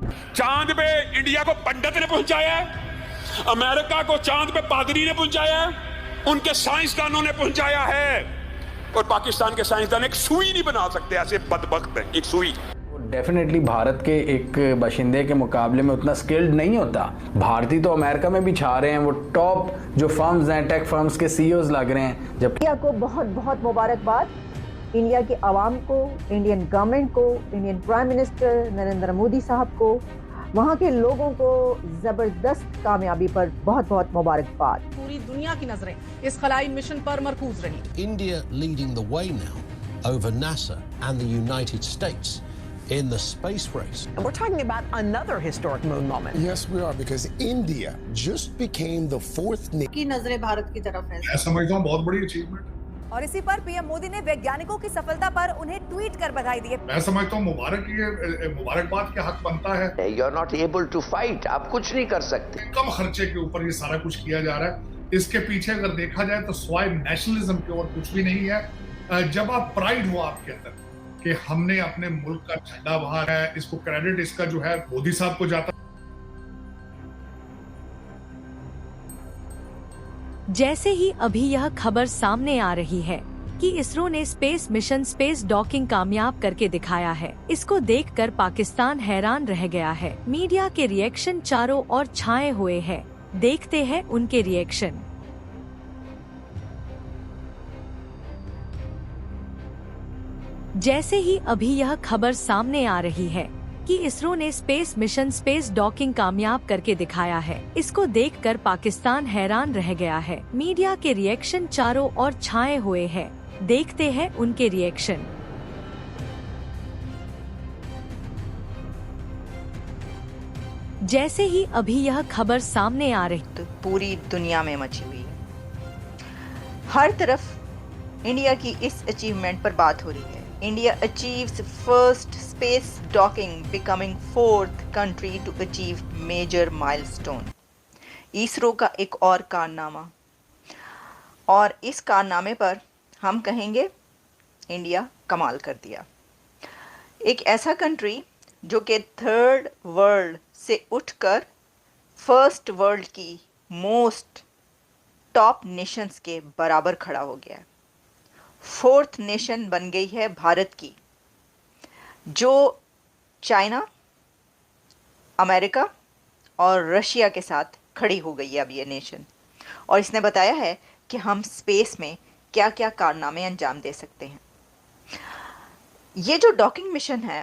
चांद पे इंडिया को पंडित ने पहुंचाया है, अमेरिका को चांद पे पादरी ने पहुंचाया है, उनके साइंसदानों ने पहुंचाया है, और पाकिस्तान के साइंसदान एक सुई नहीं बना सकते, ऐसे बदबख्त हैं, एक सुई। डेफिनेटली भारत के एक बाशिंदे के मुकाबले में उतना स्किल्ड नहीं होता। भारतीय तो अमेरिका में भी छा रहे हैं, वो टॉप जो फर्म्स हैं, टेक फर्म्स के सीईओज लग रहे हैं। जब इंडिया को बहुत बहुत मुबारकबाद, इंडिया के आवाम को, इंडियन गवर्नमेंट को, Indian prime minister Narendra Modi साहब को, वहाँ के लोगों को जबरदस्त कामयाबी पर बहुत बहुत मुबारकबाद। पूरी दुनिया की नजरें इस खलाई मिशन पर मरकूज रही। India leading the way now over NASA and the United States in the space race. And we're talking about another historic moon moment. Yes, we are, because India just became the fourth nation. की नजरें भारत की तरफ है। मैं समझता हूँ बहुत बड़ी अचीवमेंट। और इसी पर पीएम मोदी ने वैज्ञानिकों की सफलता पर उन्हें ट्वीट कर बधाई दी है। मैं समझता हूँ मुबारकबाद के हक बनता है। You are not able to fight, आप कुछ नहीं कर सकते। कम खर्चे के ऊपर ये सारा कुछ किया जा रहा है। इसके पीछे अगर देखा जाए तो स्वाय नेशनलिज्म के और कुछ भी नहीं है। जब आप प्राइड हो आपके अंदर कि हमने अपने मुल्क का झंडा वहां है, इसको क्रेडिट इसका जो है मोदी साहब को जाता। जैसे ही अभी यह खबर सामने आ रही है कि इसरो ने स्पेस मिशन स्पेस डॉकिंग कामयाब करके दिखाया है, इसको देखकर पाकिस्तान हैरान रह गया है। मीडिया के रिएक्शन चारों ओर छाए हुए हैं। देखते हैं उनके रिएक्शन। जैसे ही अभी यह खबर सामने आ रही है कि इसरो ने स्पेस मिशन स्पेस डॉकिंग कामयाब करके दिखाया है, इसको देखकर पाकिस्तान हैरान रह गया है। मीडिया के रिएक्शन चारों ओर छाए हुए हैं। देखते हैं उनके रिएक्शन। जैसे ही अभी यह खबर सामने आ रही तो पूरी दुनिया में मची हुई है। हर तरफ इंडिया की इस अचीवमेंट पर बात हो रही है। India achieves first space docking, becoming fourth country to achieve major milestone. ISRO का एक और कारनामा, और इस कारनामे पर हम कहेंगे इंडिया कमाल कर दिया। एक ऐसा कंट्री जो कि थर्ड वर्ल्ड से उठकर फर्स्ट वर्ल्ड की मोस्ट टॉप नेशंस के बराबर खड़ा हो गया है। फोर्थ नेशन बन गई है भारत की, जो चाइना, अमेरिका और रशिया के साथ खड़ी हो गई है अब ये नेशन। और इसने बताया है कि हम स्पेस में क्या क्या कारनामे अंजाम दे सकते हैं। ये जो डॉकिंग मिशन है,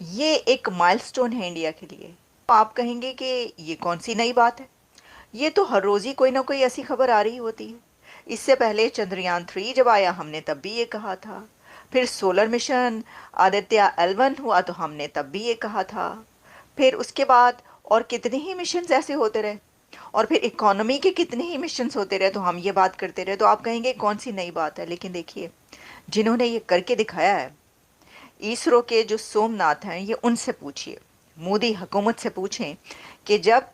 ये एक माइलस्टोन है इंडिया के लिए। आप कहेंगे कि ये कौन सी नई बात है, ये तो हर रोज़ ही कोई ना कोई ऐसी खबर आ रही होती है। इससे पहले चंद्रयान 3 जब आया, हमने तब भी ये कहा था। फिर सोलर मिशन आदित्य L1 हुआ तो हमने तब भी ये कहा था। फिर उसके बाद और कितने ही मिशंस ऐसे होते रहे, और फिर इकोनॉमी के कितने ही मिशंस होते रहे, तो हम ये बात करते रहे। तो आप कहेंगे कौन सी नई बात है, लेकिन देखिए जिन्होंने ये करके दिखाया है, इसरो के जो सोमनाथ हैं, ये उनसे पूछिए, मोदी हुकूमत से पूछें कि जब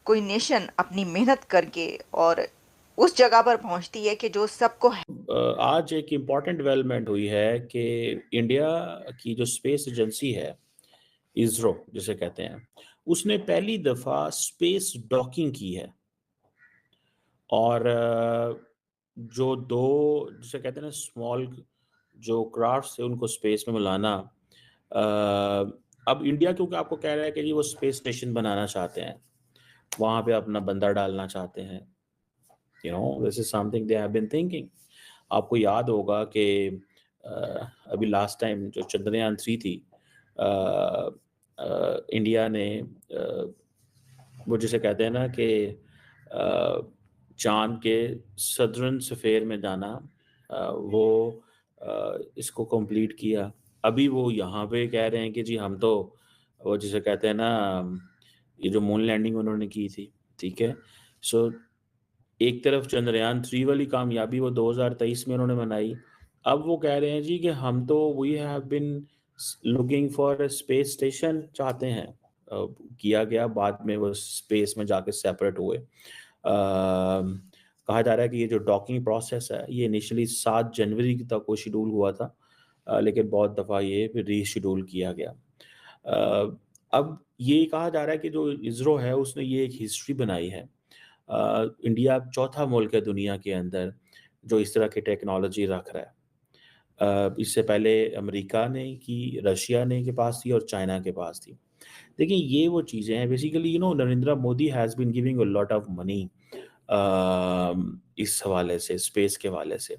कोई नेशन अपनी मेहनत करके और उस जगह पर पहुंचती है कि जो सबको आज एक इम्पॉर्टेंट डेवलपमेंट हुई है कि इंडिया की जो स्पेस एजेंसी है, इसरो जिसे कहते हैं, उसने पहली दफ़ा स्पेस डॉकिंग की है। और जो दो जिसे कहते हैं ना स्मॉल जो क्राफ्ट है उनको स्पेस में मिलाना, अब इंडिया क्योंकि आपको कह रहा है कि जी वो स्पेस स्टेशन बनाना चाहते हैं, वहाँ पे अपना बंदा डालना चाहते हैं। This is something they have been thinking. आपको याद होगा कि अभी लास्ट टाइम जो चंद्रयान 3 थी, इंडिया ने वो जिसे कहते हैं ना कि चांद के सदर्न स्फीयर में जाना, वो इसको कंप्लीट किया। अभी वो यहाँ पे कह रहे हैं कि जी हम तो वो जिसे कहते हैं ना, ये जो मून लैंडिंग उन्होंने की थी, ठीक है। सो एक तरफ चंद्रयान 3 वाली कामयाबी वो 2023 में उन्होंने मनाई, अब वो कह रहे हैं जी कि हम तो we have been looking for space station चाहते हैं। किया गया, बाद में वो स्पेस में जाके सेपरेट हुए। कहा जा रहा है कि ये जो डॉकिंग प्रोसेस है, ये इनिशियली 7 जनवरी तक वो शेड्यूल हुआ था, लेकिन बहुत दफ़ा ये रीशेड्यूल किया गया। अब ये कहा जा रहा है कि जो इसरो है उसने ये एक हिस्ट्री बनाई है। इंडिया चौथा मुल्क है दुनिया के अंदर जो इस तरह की टेक्नोलॉजी रख रहा है। इससे पहले अमेरिका ने की, रशिया ने के पास थी और चाइना के पास थी। देखिए ये वो चीज़ें हैं basically Narendra Modi has been giving a lot of money इस हवाले से, स्पेस के हवाले से।